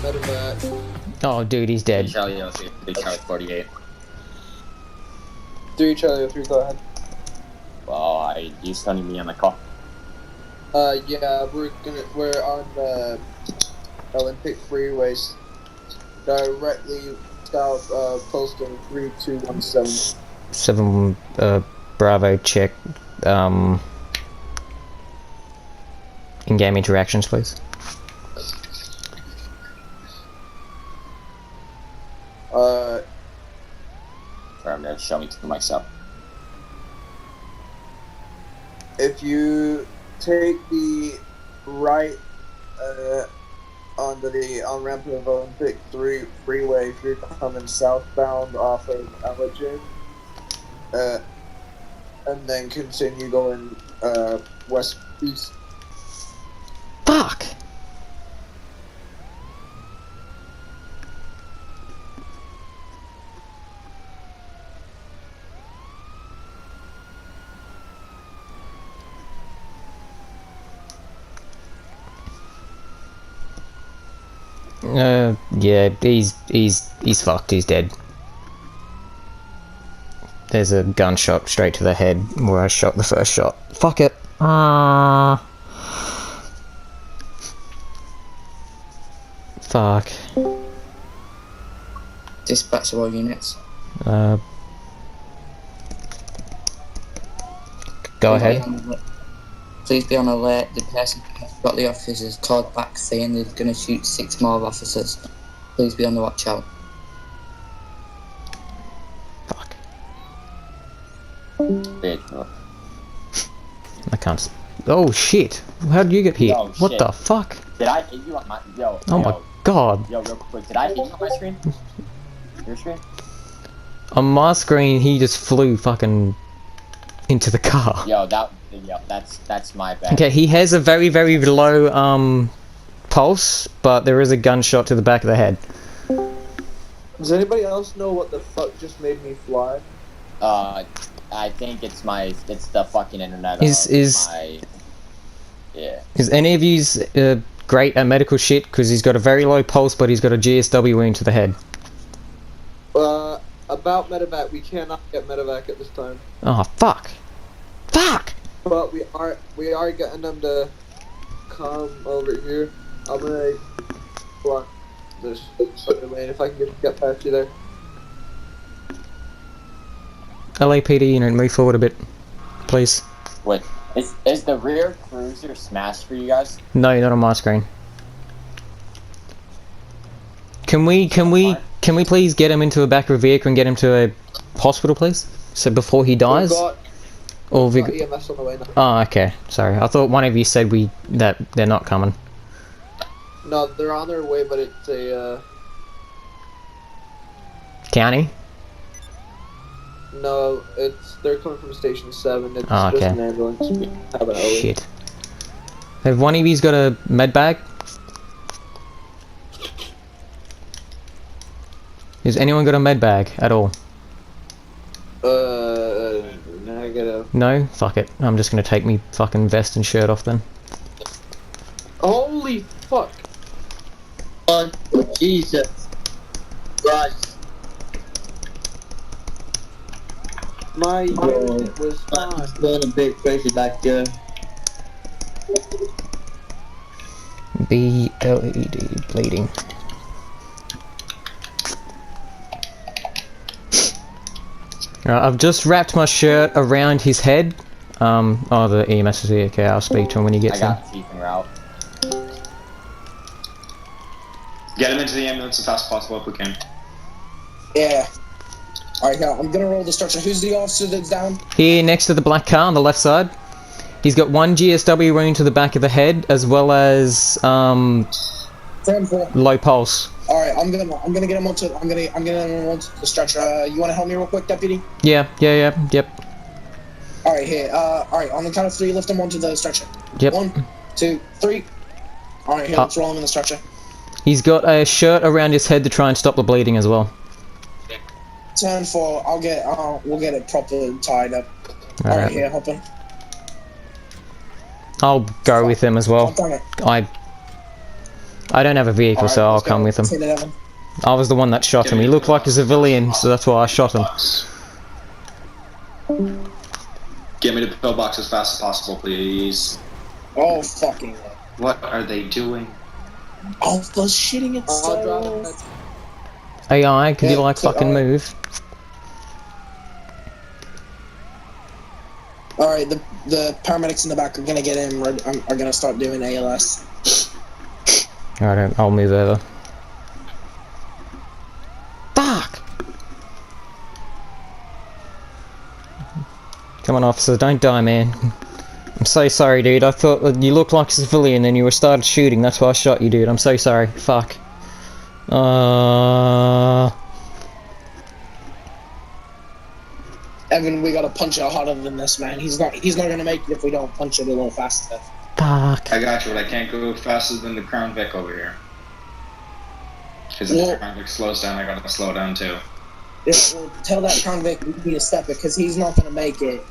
Medevac. Oh, dude, he's dead. Charlie 03, 3 Charlie 48. 3 Charlie 03, go ahead. Well, he's sending me on the call. Yeah, we're on the Olympic freeways, directly south of posting 3217. 7 Bravo, check in-game interactions, please. Sorry, I'm gonna show me to myself. If you take the right onto the on-ramp of Olympic 3 freeway, if you're coming southbound off of Elgin, and then continue going west-east. Fuck! Yeah, he's fucked, he's dead. There's a gunshot straight to the head where I shot the first shot. Fuck it. Fuck. Dispatch all units. Go ahead. Please be on alert. The person who got the officers called back saying they're going to shoot 6 more officers. Please be on the watch out. Fuck. Bitch. I can't. Oh shit! How did you get hit? Yo, what shit. the fuck? Did I hit you on my... Yo, Oh my god. Yo, real quick, did I hit you on my screen? Your screen? On my screen, he just flew fucking into the car. Yo, that's my bad. Okay, he has a very, very low, pulse, but there is a gunshot to the back of the head. Does anybody else know what the fuck just made me fly? I think it's the fucking internet. Yeah. Is any of yous great at medical shit? Because he's got a very low pulse, but he's got a GSW wound to the head. About medevac, we cannot get medevac at this time. Oh, fuck. Fuck! But we are getting them to come over here. I'm gonna block this other lane if I can get past you there. LAPD unit, move forward a bit, please. Wait, is the rear cruiser smashed for you guys? No, not on my screen. Can we please get him into a back of a vehicle and get him to a hospital, please? So before he dies? We've got EMS on the way now. Oh, okay. Sorry. I thought one of you said that they're not coming. No, they're on their way, but it's a County? No, they're coming from Station 7. It's Oh, okay. just an ambulance. We have an OE. Shit. Have one of you's got a med bag? Has anyone got a med bag at all? Negative. No? Fuck it. I'm just gonna take me fucking vest and shirt off then. Holy fuck! Oh, Jesus Christ. My unit was fine. It's going a bit crazy back there. BLED bleeding. Right, I've just wrapped my shirt around his head. Oh, the EMS is here. Okay, I'll speak to him when he gets in. I got Chief en route. Get him into the ambulance as fast as possible if we can. Yeah. Alright, I'm gonna roll the structure. Who's the officer that's down? Here, next to the black car on the left side. He's got one GSW wound to the back of the head, as well as low pulse. Alright, I'm gonna get him onto the stretcher. You wanna help me real quick, deputy? Yep. Alright, here. Alright, on the count of 3, lift him onto the stretcher. Yep. 1, 2, 3. Alright, here, let's roll him in the stretcher. He's got a shirt around his head to try and stop the bleeding as well. Turn 4, we'll get it properly tied up. Alright, here, hop in. I'll go with him as well. Hop on it. I don't have a vehicle, Alright, so I'll let's go. come with him. Send it, Evan. I was the one that shot him. He looked like a civilian, so that's why I shot him. Get me the pillbox as fast as possible, please. Oh, fucking. What are they doing? Alpha's shitting I'll drop itself. it. AI, could you Yeah, like so, fucking move? Alright, the paramedics in the back are gonna get in. Are gonna start doing ALS. Alright, I'll move over. Fuck! Come on, officer, don't die, man. I'm so sorry, dude. I thought that you looked like a civilian and you were started shooting. That's why I shot you, dude. I'm so sorry. Fuck. Evan, we gotta punch it harder than this, man. He's not gonna make it if we don't punch it a little faster. Fuck. I got you, but I can't go faster than the Crown Vic over here. Because if the Crown Vic slows down, I gotta slow down too. Yeah, well, tell that convict we need to step it, because he's not gonna make it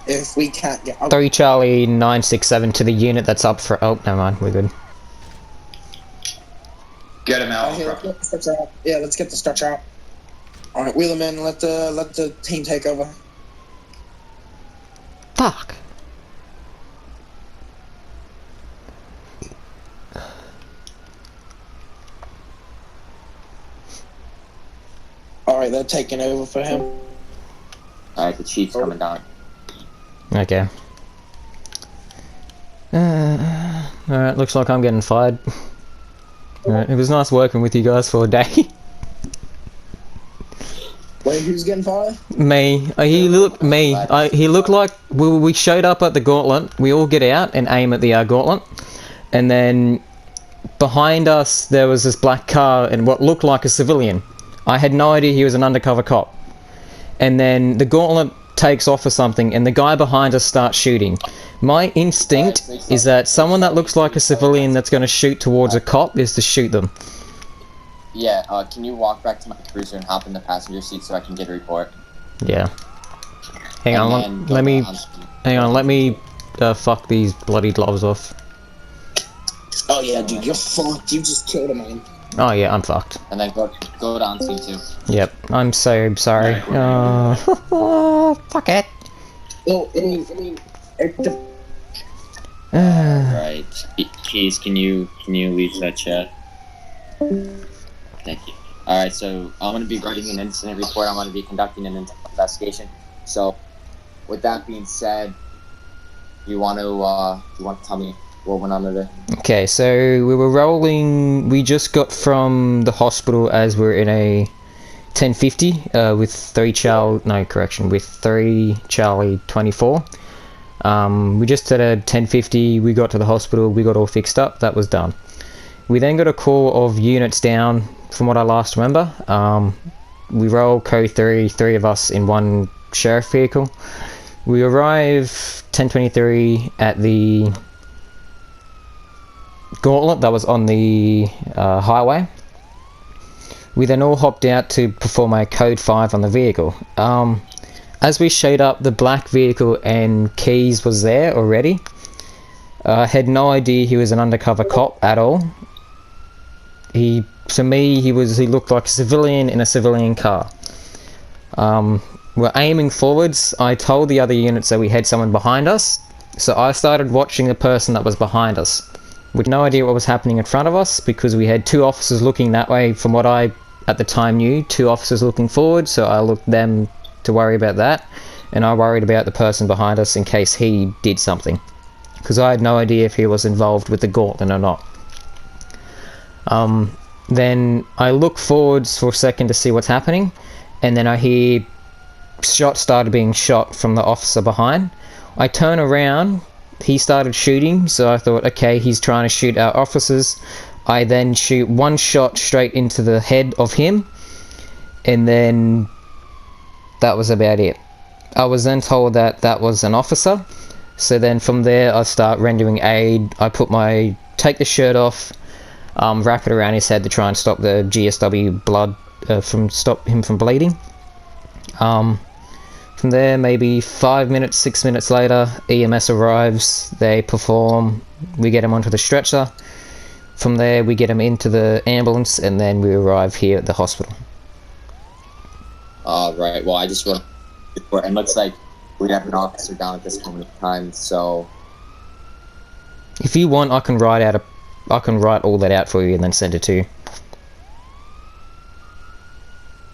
if we can't get... 3 Charlie 967 to the unit that's up for... Oh, never mind. We're good. Get him out. Let's get the stretcher out. Yeah, let's get the stretcher out. Alright, wheel him in, let the team take over. Fuck. Alright, they're taking over for him. Alright, the chief's coming down. Okay. Alright, looks like I'm getting fired. Alright, it was nice working with you guys for a day. Wait, who's getting fired? Me. He looked like we showed up at the gauntlet. We all get out and aim at the gauntlet, and then behind us there was this black car and what looked like a civilian. I had no idea he was an undercover cop. And then the gauntlet takes off or something, and the guy behind us starts shooting. My instinct is that someone that looks like a civilian that's going to shoot towards a cop is to shoot them. Yeah, can you walk back to my cruiser and hop in the passenger seat so I can get a report? Yeah. Hang on, let me fuck these bloody gloves off. Oh yeah, dude, you're fucked. You just killed a man. Oh yeah, I'm fucked. And then go down C2. Yep, I'm so sorry. Fuck it. Well, I mean, Right. Keys, can you leave that chat? Thank you. Alright, so I'm going to be writing an incident report. I'm going to be conducting an investigation. So, with that being said, you want to tell me what went on today? Okay, so we were rolling. We just got from the hospital as we're in a 1050 with 3 Charlie 24. We just did a 1050. We got to the hospital. We got all fixed up. That was done. We then got a call of units down. From what I last remember, we roll code 3 of us in one sheriff vehicle. We arrive 1023 at the gauntlet that was on the highway. We then all hopped out to perform a code 5 on the vehicle. As we showed up, the black vehicle and Keys was there already. I had no idea he was an undercover cop at all. To me, he looked like a civilian in a civilian car. We're aiming forwards. I told the other units that we had someone behind us, so I started watching the person that was behind us. With no idea what was happening in front of us, because we had 2 officers looking that way, from what I at the time knew, 2 officers looking forward, so I looked them to worry about that, and I worried about the person behind us in case he did something, because I had no idea if he was involved with the gauntlet or not. Then I look forwards for a second to see what's happening, and then I hear shots started being shot from the officer behind. I turn around, he started shooting, so I thought, okay, he's trying to shoot our officers. I then shoot 1 shot straight into the head of him, and then that was about it. I was then told that that was an officer, so then from there I start rendering aid. I take the shirt off, wrap it around his head to try and stop the GSW blood, stop him from bleeding. From there, maybe 5 minutes, 6 minutes later, EMS arrives, they perform, we get him onto the stretcher. From there, we get him into the ambulance, and then we arrive here at the hospital. Right. Well, I just wrote a report, and looks like we have an officer down at this moment in time. So, If you want, I can write all that out for you and then send it to you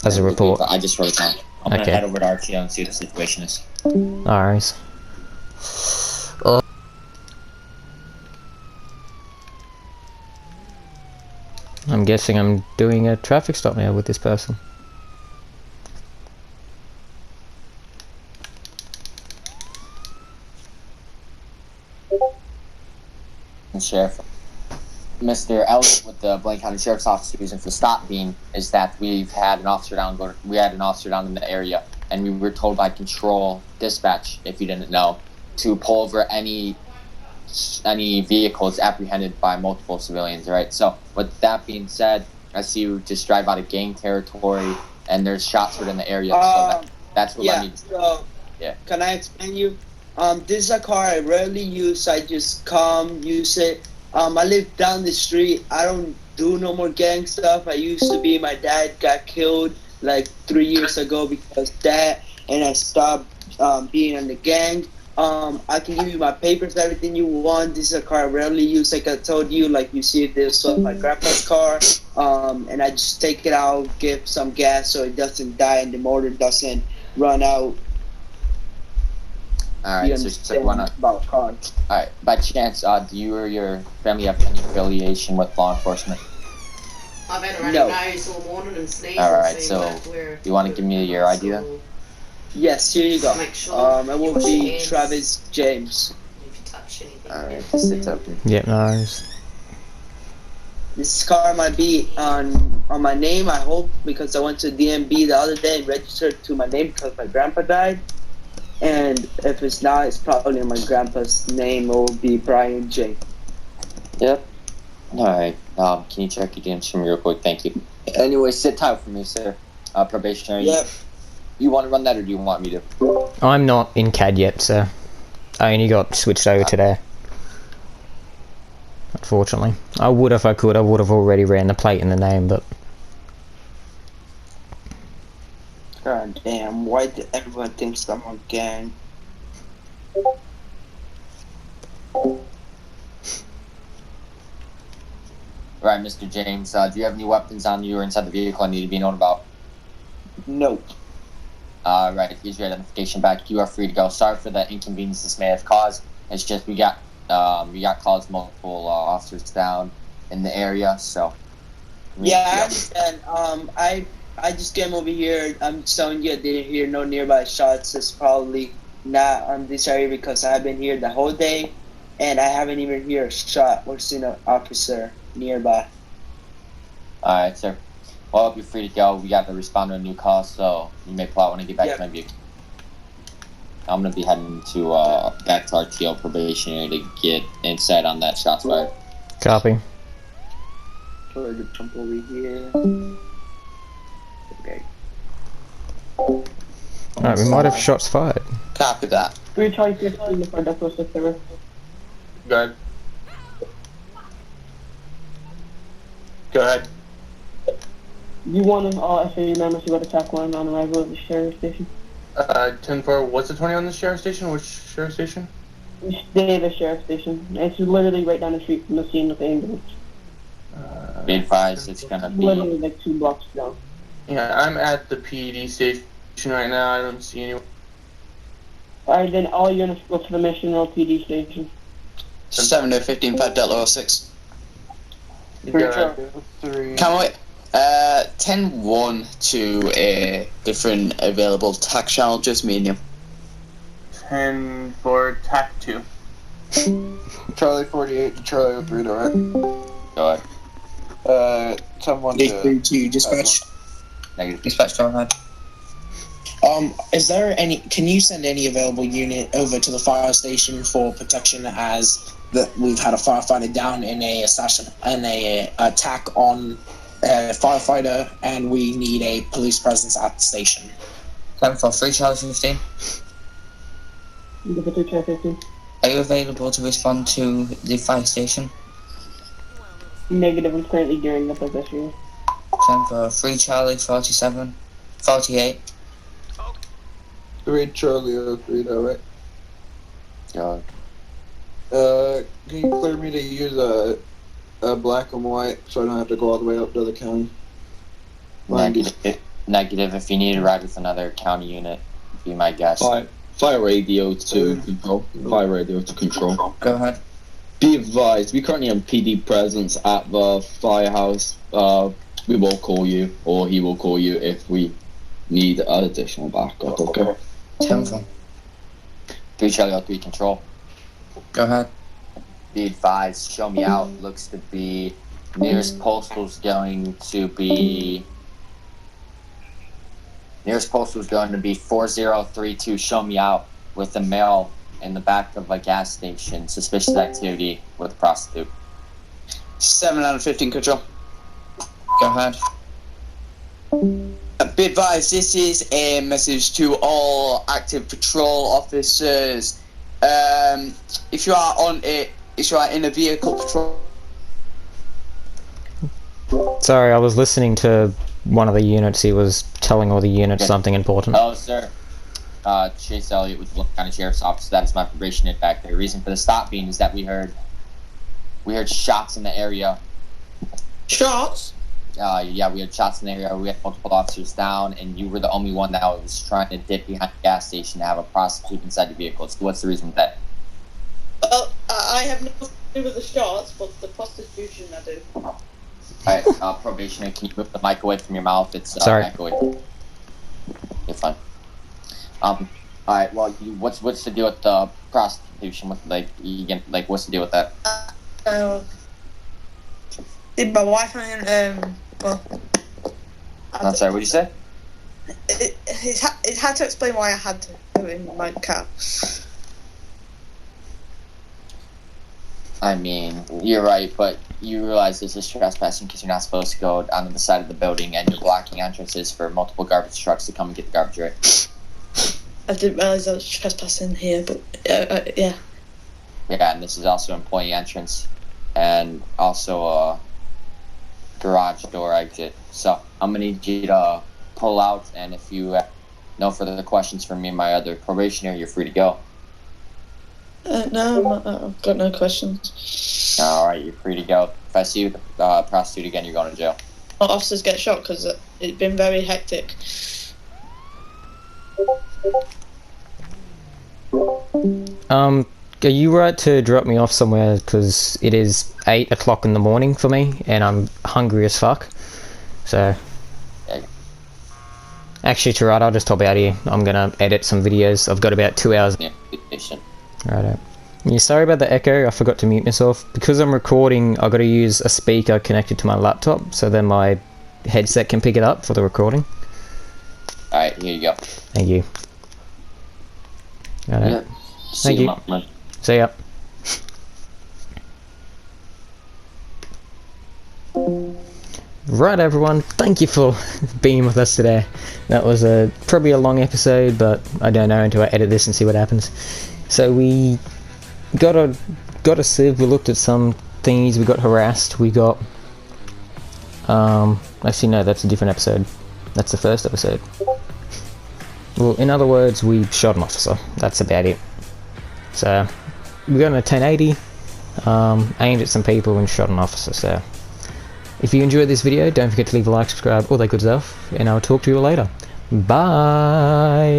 as a report. I just wrote it down. I'm gonna Okay. head over to RTO and see what the situation is. Alright. I'm guessing I'm doing a traffic stop now with this person. And Sheriff, Mr. Elliott with the Blaine County Sheriff's Office reason for the stop being is that we had an officer down in the area, and we were told by control dispatch, if you didn't know, to pull over any vehicles apprehended by multiple civilians, right? So with that being said, I see you just drive out of gang territory, and there's shots heard in the area, so that's what I need. Can I explain you? This is a car I rarely use. I just come, use it. I live down the street. I don't do no more gang stuff. I used to be. My dad got killed like 3 years ago because of that, and I stopped being in the gang. I can give you my papers, everything you want. This is a car I rarely use. Like I told you, like you see this was my grandpa's car, and I just take it out, give some gas so it doesn't die and the motor doesn't run out. Alright, so just like about cars. Alright, by chance, do you or your family have any affiliation with law enforcement? I've had a runny nose all morning and sneezing. Alright, so do you want to give me your idea? Yes, here you go. Make sure it will be Travis James. if you touch anything. Alright, just sit up. Yep, nice. This car might be on my name, I hope, because I went to DMV the other day and registered to my name because my grandpa died. And if it's not, it's probably on my grandpa's name. It will be Brian J. Yep. Alright, can you check your DMs for me real quick? Thank you. Anyway, sit tight for me, sir. Probationary. Yep. You want to run that, or do you want me to? I'm not in CAD yet, so I only got switched over today. Unfortunately. I would if I could. I would have already ran the plate and the name, but... God damn, why did everyone think I'm a gang? Right, Mr. James, do you have any weapons on you or inside the vehicle I need to be known about? Nope. Right, here's your identification back. You are free to go. Sorry for the inconvenience this may have caused. It's just we got calls, multiple officers down in the area, so... Yeah, I understand. I just came over here. I'm just telling you, I didn't hear no nearby shots. It's probably not on this area because I've been here the whole day, and I haven't even heard a shot or seen an officer nearby. Alright, sir. Well, you're free to go. We got to respond to a new call, so you may pull out when I get back to my vehicle. I'm going to be heading to back to RTO probationary to get insight on that shots fired. Copy. Try to jump over here. Okay. Alright, we might have shots fired. Copy that. Three Charlie 15 before Death Row 6 server. Go ahead. Go ahead. You want them all SAU members to go to TAC 1 on arrival at the sheriff station? 10-4, what's the 20 on the sheriff station? Which sheriff station? Davis Sheriff Station. It's literally right down the street from the scene of the ambulance. Be advised, it's going to be... Literally like 2 blocks down. Yeah, I'm at the PD station right now. I don't see anyone. Alright, then all units go to the Mission LTD station. 7-15, 5 Delta 06. Go ahead. Can we 10-1 to a different available tac channel, just medium. 10 for TAC 2. Charlie 48 to Charlie 03, alright? Go ahead. Someone D3 to dispatch. Negative. Dispatch, go ahead. Is there any? Can you send any available unit over to the fire station for protection? As that we've had a firefighter down in a attack on a firefighter, and we need a police presence at the station. 7-4-3, Charlie 15. Give it to Charlie 15. Are you available to respond to the fire station? Negative is currently gearing up as SU. 10 for 3 Charlie, 47, 48. 3 Charlie 03, though, right? Yeah. Can you clear me to use a black and white so I don't have to go all the way up to the county? Negative. If you need to ride with another county unit, be my guest. Fire radio to control. Fire radio to control. Go ahead. Be advised, we currently have PD presence at the firehouse. We will call you, or he will call you if we need additional backup. Okay. 10 for. 3 Charlie 03 control. Go ahead. Be advised, show me out. Looks to be nearest postal's going to be 4032. Show me out with a male in the back of a gas station. Suspicious activity with a prostitute. 7 out of 15 control. Go ahead. Be advised, this is a message to all active patrol officers. If you are in a vehicle patrol. Sorry, I was listening to one of the units. He was telling all the units something important. Oh, sir. Chase Elliott with the Blount County Sheriff's Office. That is my probationary back there. The reason for the stop being is that we heard shots in the area. Shots? Yeah, we had shots in the area. We had multiple officers down, and you were the only one that was trying to dip behind the gas station to have a prostitute inside the vehicle. So what's the reason for that? I have nothing to do with the shots, but the prostitution I do. Alright, probationary, can you move the mic away from your mouth? It's Sorry. echoey. You're fine. Alright, well, what's the deal with the prostitution? What's the deal with that? Did my wife and I'm sorry, what'd you say? It's hard to explain why I had to do it in my car. I mean, you're right, but you realize this is trespassing because you're not supposed to go down to the side of the building and you're blocking entrances for multiple garbage trucks to come and get the garbage, right? I didn't realize I was trespassing here, but yeah. Yeah, and this is also employee entrance and also a garage door exit. So I'm going to need you to pull out, and if you have no further questions from me and my other probationary, you're free to go. No, I've got no questions. Alright, you're free to go. If I see you with the prostitute again, you're going to jail. Well, officers get shot because it's been very hectic. Are you right to drop me off somewhere, because it is 8 o'clock in the morning for me and I'm hungry as fuck, so actually it's alright, I'll just hop out here. I'm gonna edit some videos. I've got about 2 hours. Yeah, Righto. Yeah, sorry about the echo, I forgot to mute myself. Because I'm recording, I've got to use a speaker connected to my laptop, so then my headset can pick it up for the recording. Alright, here you go. Thank you. Righto. Yeah. Thank you. See ya. Right, everyone, thank you for being with us today. That was probably a long episode, but I don't know until I edit this and see what happens. So we got a sieve, we looked at some things, we got harassed, we got actually no, that's a different episode. That's the first episode. Well, in other words, we shot an officer. That's about it. So we got in a 1080, aimed at some people and shot an officer. So if you enjoyed this video, don't forget to leave a like, subscribe, all that good stuff, and I'll talk to you later. Bye!